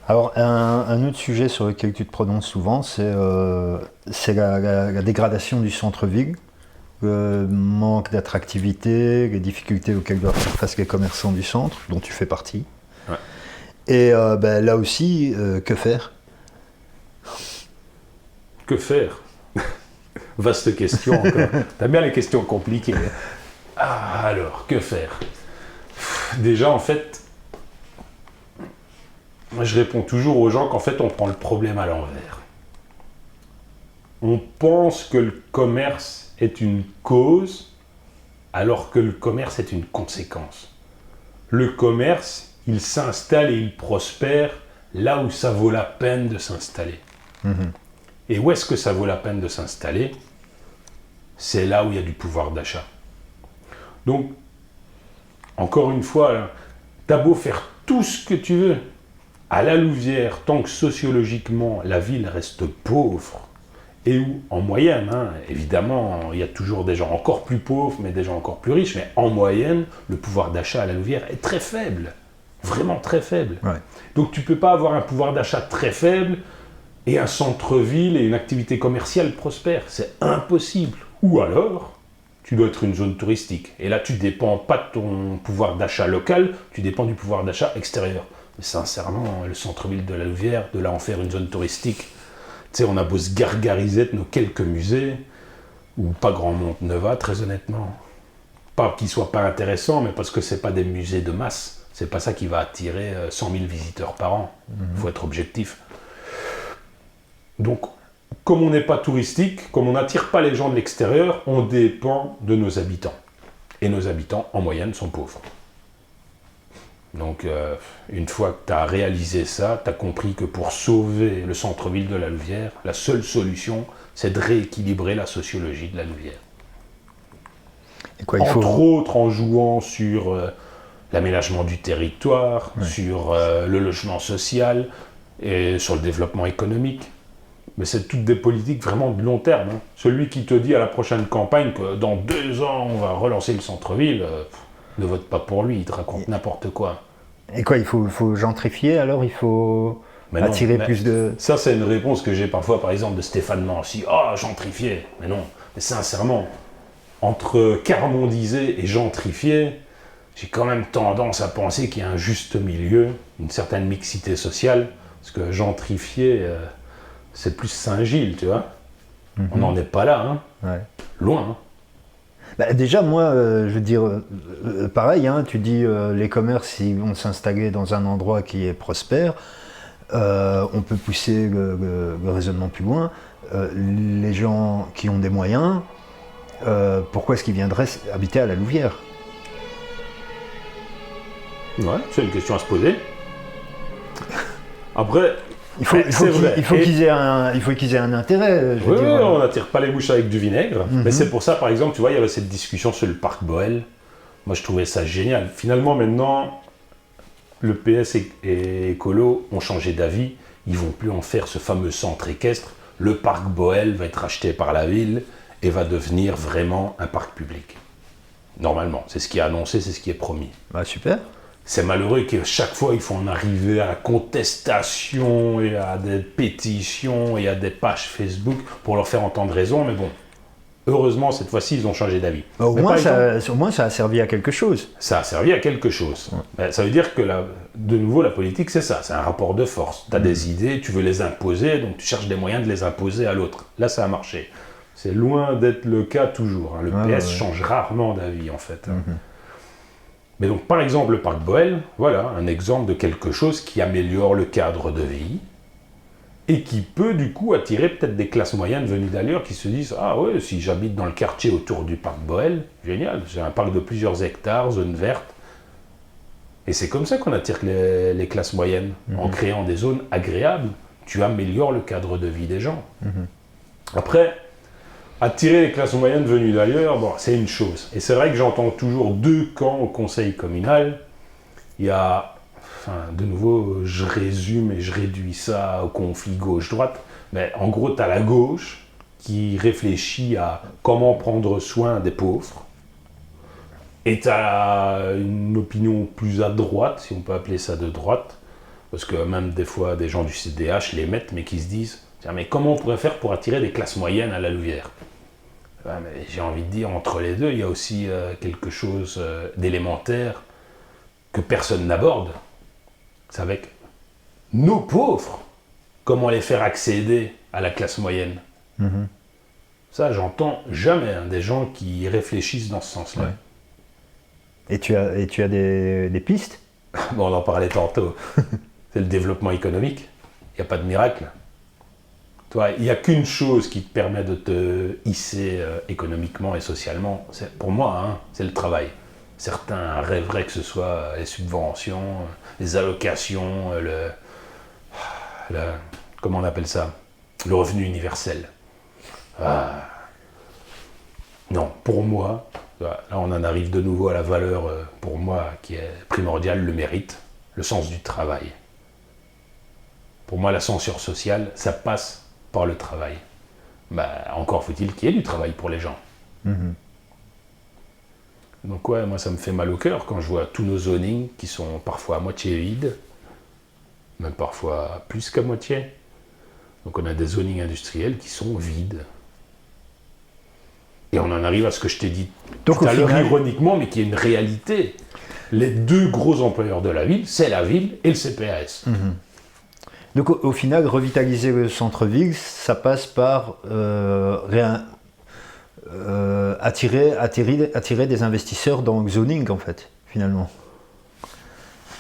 Alors, un autre sujet sur lequel tu te prononces souvent, c'est la dégradation du centre-ville, le manque d'attractivité, les difficultés auxquelles doivent faire face les commerçants du centre, dont tu fais partie. Ouais. Et là aussi, que faire? Que faire? Vaste question encore. T'aimes bien les questions compliquées. Ah, alors, que faire? Déjà, en fait, moi je réponds toujours aux gens qu'en fait on prend le problème à l'envers. On pense que le commerce est une cause, alors que le commerce est une conséquence. Le commerce, il s'installe et il prospère là où ça vaut la peine de s'installer. Et où est-ce que ça vaut la peine de s'installer? C'est là où il y a du pouvoir d'achat. Donc, encore une fois, t'as beau faire tout ce que tu veux, à la Louvière, tant que sociologiquement la ville reste pauvre, et où, en moyenne, évidemment, il y a toujours des gens encore plus pauvres, mais des gens encore plus riches, mais en moyenne, le pouvoir d'achat à la Louvière est très faible, vraiment très faible. Ouais. Donc tu ne peux pas avoir un pouvoir d'achat très faible et un centre-ville et une activité commerciale prospère, c'est impossible. Ou alors, tu dois être une zone touristique, et là tu ne dépends pas de ton pouvoir d'achat local, tu dépends du pouvoir d'achat extérieur. Mais sincèrement, le centre-ville de la Louvière, de là en faire une zone touristique, tu sais, on a beau se gargariser de nos quelques musées, où pas grand monde ne va, très honnêtement. Pas qu'ils soient pas intéressants, mais parce que c'est pas des musées de masse. C'est pas ça qui va attirer 100 000 visiteurs par an. Faut être objectif. Donc, comme on n'est pas touristique, comme on n'attire pas les gens de l'extérieur, on dépend de nos habitants. Et nos habitants, en moyenne, sont pauvres. Donc, une fois que tu as réalisé ça, tu as compris que pour sauver le centre-ville de la Louvière, la seule solution, c'est de rééquilibrer la sociologie de la Louvière. Et quoi, Entre autres, en jouant sur l'aménagement du territoire, Ouais. sur le logement social et sur le développement économique. Mais c'est toutes des politiques vraiment de long terme. Celui qui te dit à la prochaine campagne que dans 2 ans, on va relancer le centre-ville, ne vote pas pour lui, il te raconte n'importe quoi. Et quoi, il faut gentrifier, alors il faut Mais non, attirer mais plus de... ça, c'est une réponse que j'ai parfois, par exemple, de Stéphane Mancy. Ah, gentrifier. Mais non, mais sincèrement, entre carmondiser et gentrifier, j'ai quand même tendance à penser qu'il y a un juste milieu, une certaine mixité sociale, parce que gentrifier, c'est plus Saint-Gilles, tu vois. On n'en est pas là, Ouais. loin. Bah, déjà, moi, je veux dire, pareil, tu dis les commerces, ils vont s'installer dans un endroit qui est prospère. On peut pousser le raisonnement plus loin. Les gens qui ont des moyens, pourquoi est-ce qu'ils viendraient habiter à la Louvière? Ouais, c'est une question à se poser. Après, Il faut qu'ils aient un intérêt. Je veux oui, dire, on n'attire pas les mouches avec du vinaigre. Mais c'est pour ça, par exemple, tu vois, il y avait cette discussion sur le parc Boel. Moi, je trouvais ça génial. Finalement, maintenant, le PS et Écolo ont changé d'avis. Ils vont plus en faire ce fameux centre équestre. Le parc Boel va être acheté par la ville et va devenir vraiment un parc public. Normalement, c'est ce qui est annoncé, c'est ce qui est promis. Bah, super. C'est malheureux que chaque fois, il faut en arriver à la contestation et à des pétitions et à des pages Facebook pour leur faire entendre raison. Mais bon, heureusement, cette fois-ci, ils ont changé d'avis. Bah, au Mais moins, par exemple, au moins, ça a servi à quelque chose. ça a servi à quelque chose. Ben, ça veut dire que, de nouveau, la politique, c'est ça. C'est un rapport de force. Tu as des idées, tu veux les imposer, donc tu cherches des moyens de les imposer à l'autre. Là, ça a marché. C'est loin d'être le cas toujours. Le PS change rarement d'avis, en fait. Mais donc, par exemple, le parc Boel, voilà, un exemple de quelque chose qui améliore le cadre de vie et qui peut, du coup, attirer peut-être des classes moyennes venues d'ailleurs qui se disent « Ah ouais, si j'habite dans le quartier autour du parc Boel, génial, j'ai un parc de plusieurs hectares, zone verte. » Et c'est comme ça qu'on attire les classes moyennes. En créant des zones agréables, tu améliores le cadre de vie des gens. Après, attirer les classes moyennes venues d'ailleurs, bon, c'est une chose. Et c'est vrai que j'entends toujours 2 camps au conseil communal. Il y a, de nouveau, je résume et je réduis ça au conflit gauche-droite. Mais en gros, tu as la gauche qui réfléchit à comment prendre soin des pauvres. Et tu as une opinion plus à droite, si on peut appeler ça de droite, parce que même des fois des gens du CDH les mettent, mais qui se disent, tiens, mais comment on pourrait faire pour attirer des classes moyennes à la Louvière? Ouais, mais j'ai envie de dire, entre les deux, il y a aussi quelque chose d'élémentaire que personne n'aborde. C'est avec nos pauvres, comment les faire accéder à la classe moyenne. Ça, j'entends jamais des gens qui réfléchissent dans ce sens-là. Ouais. Et tu as des pistes? Bon, on en parlait tantôt. C'est le développement économique. Il n'y a pas de miracle. Toi, il n'y a qu'une chose qui te permet de te hisser économiquement et socialement. Pour moi, hein, c'est le travail. Certains rêveraient que ce soit les subventions, les allocations, comment on appelle ça? Le revenu universel. Non, pour moi, là on en arrive de nouveau à la valeur, pour moi, qui est primordiale, le mérite, le sens du travail. Pour moi, l'ascenseur social, ça passe par le travail. Encore faut-il qu'il y ait du travail pour les gens. Donc ouais, moi ça me fait mal au cœur quand je vois tous nos zonings qui sont parfois à moitié vides, même parfois plus qu'à moitié. Donc on a des zonings industriels qui sont vides. Et on en arrive à ce que je t'ai dit donc, tout à l'heure ironiquement, mais qui est une réalité. Les deux gros employeurs de la ville, c'est la ville et le CPAS. Donc au final, revitaliser le centre-ville, ça passe par attirer des investisseurs dans le zoning, en fait, finalement.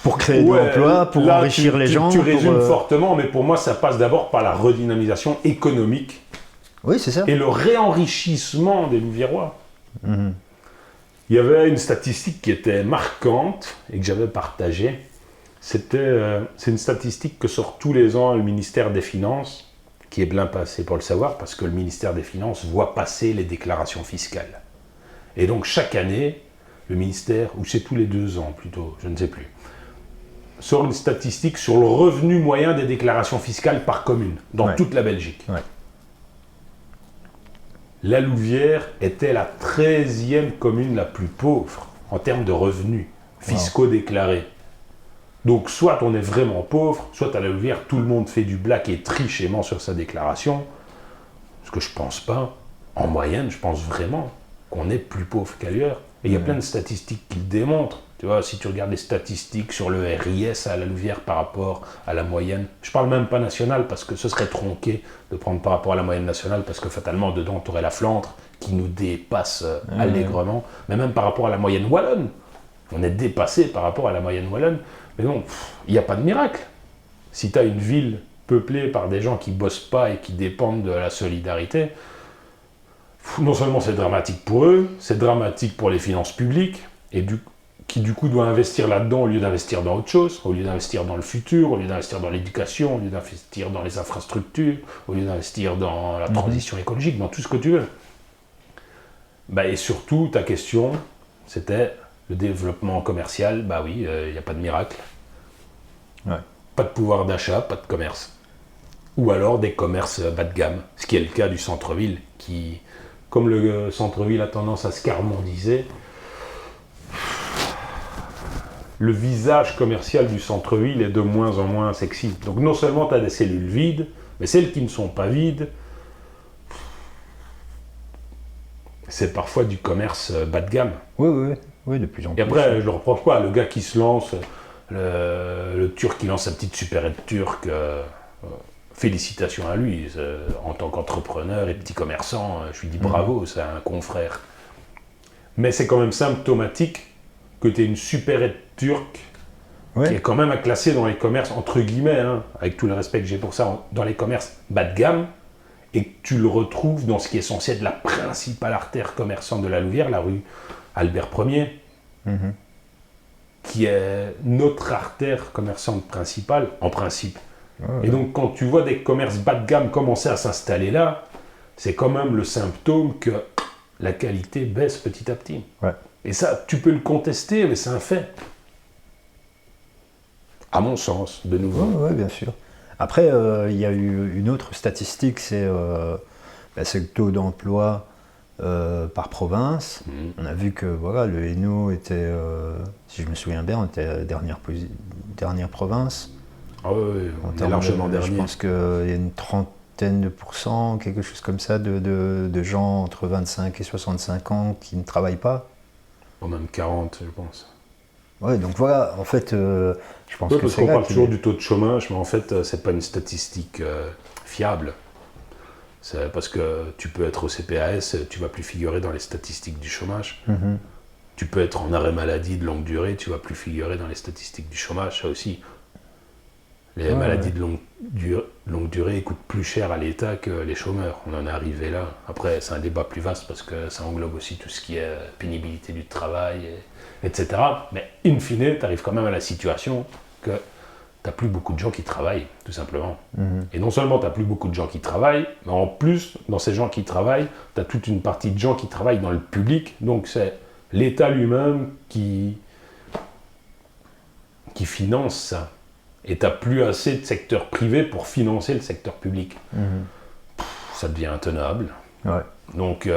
Pour créer de l'emploi, pour enrichir les gens. Tu résumes fortement, mais pour moi, ça passe d'abord par la redynamisation économique. Oui, c'est ça. Et le réenrichissement des Louviérois. Il y avait une statistique qui était marquante et que j'avais partagée. C'est une statistique que sort tous les ans le ministère des Finances, qui est bien passé pour le savoir, parce que le ministère des Finances voit passer les déclarations fiscales. Et donc chaque année, le ministère, ou c'est tous les 2 ans plutôt, je ne sais plus, sort une statistique sur le revenu moyen des déclarations fiscales par commune, dans toute la Belgique. Ouais. La Louvière était la 13e commune la plus pauvre en termes de revenus fiscaux déclarés. Donc soit on est vraiment pauvre, soit à la Louvière, tout le monde fait du black et trichement sur sa déclaration. Ce que je pense pas. En moyenne, je pense vraiment qu'on est plus pauvre qu'ailleurs. Et il y a plein de statistiques qui le démontrent. Tu vois, si tu regardes les statistiques sur le RIS à la Louvière par rapport à la moyenne, je parle même pas nationale parce que ce serait tronqué de prendre par rapport à la moyenne nationale parce que fatalement, dedans, tu aurais la Flandre qui nous dépasse allègrement. Mais même par rapport à la moyenne wallonne, on est dépassé par rapport à la moyenne wallonne. Mais non, il n'y a pas de miracle. Si tu as une ville peuplée par des gens qui ne bossent pas et qui dépendent de la solidarité, non seulement c'est dramatique pour eux, c'est dramatique pour les finances publiques, et qui du coup doit investir là-dedans au lieu d'investir dans autre chose, au lieu d'investir dans le futur, au lieu d'investir dans l'éducation, au lieu d'investir dans les infrastructures, au lieu d'investir dans la transition écologique, dans tout ce que tu veux. Et surtout, ta question, c'était... Le développement commercial, oui, il n'y a pas de miracle. Ouais. Pas de pouvoir d'achat, pas de commerce. Ou alors des commerces bas de gamme, ce qui est le cas du centre-ville, qui, comme le centre-ville a tendance à se carmondiser, le visage commercial du centre-ville est de moins en moins sexy. Donc non seulement tu as des cellules vides, mais celles qui ne sont pas vides, c'est parfois du commerce bas de gamme. Oui, de plus en plus. Et après, je le reproche pas, le gars qui se lance, le Turc qui lance sa petite supérette turque, félicitations à lui, en tant qu'entrepreneur et petit commerçant, je lui dis bravo, c'est un confrère. Mais c'est quand même symptomatique que tu aies une supérette turque qui est quand même à classer dans les commerces, entre guillemets, avec tout le respect que j'ai pour ça, dans les commerces bas de gamme, et que tu le retrouves dans ce qui est censé être la principale artère commerçante de la Louvière, la rue Albert Ier, qui est notre artère commerçante principale, en principe. Et donc, quand tu vois des commerces bas de gamme commencer à s'installer là, c'est quand même le symptôme que la qualité baisse petit à petit. Ouais. Et ça, tu peux le contester, mais c'est un fait. À mon sens, de nouveau. Oui, bien sûr. Après, il y a eu une autre statistique, c'est le taux d'emploi par province. On a vu que le Hainaut était, si je me souviens bien, on était dernière province. Ah oui, En on est termes largement je dernier. pense qu'il y a une trentaine de pourcents, quelque chose comme ça, de gens entre 25 et 65 ans qui ne travaillent pas. Ou même 40, je pense. Ouais, donc voilà, en fait, je pense Oui, que parce c'est qu'on là parle qu'il toujours est. du taux de chômage, mais en fait, c'est pas une statistique fiable. C'est parce que tu peux être au CPAS, tu vas plus figurer dans les statistiques du chômage. Mhm. Tu peux être en arrêt maladie de longue durée, tu vas plus figurer dans les statistiques du chômage, ça aussi. Les Ouais, maladies ouais. de longue durée coûtent plus cher à l'État que les chômeurs. On en est arrivé là. Après, c'est un débat plus vaste parce que ça englobe aussi tout ce qui est pénibilité du travail, etc. Mais in fine, tu arrives quand même à la situation que tu n'as plus beaucoup de gens qui travaillent, tout simplement. Mhm. Et non seulement tu n'as plus beaucoup de gens qui travaillent, mais en plus, dans ces gens qui travaillent, tu as toute une partie de gens qui travaillent dans le public. Donc c'est l'État lui-même qui finance ça. Et tu n'as plus assez de secteur privé pour financer le secteur public. Mhm. Ça devient intenable. Ouais. Donc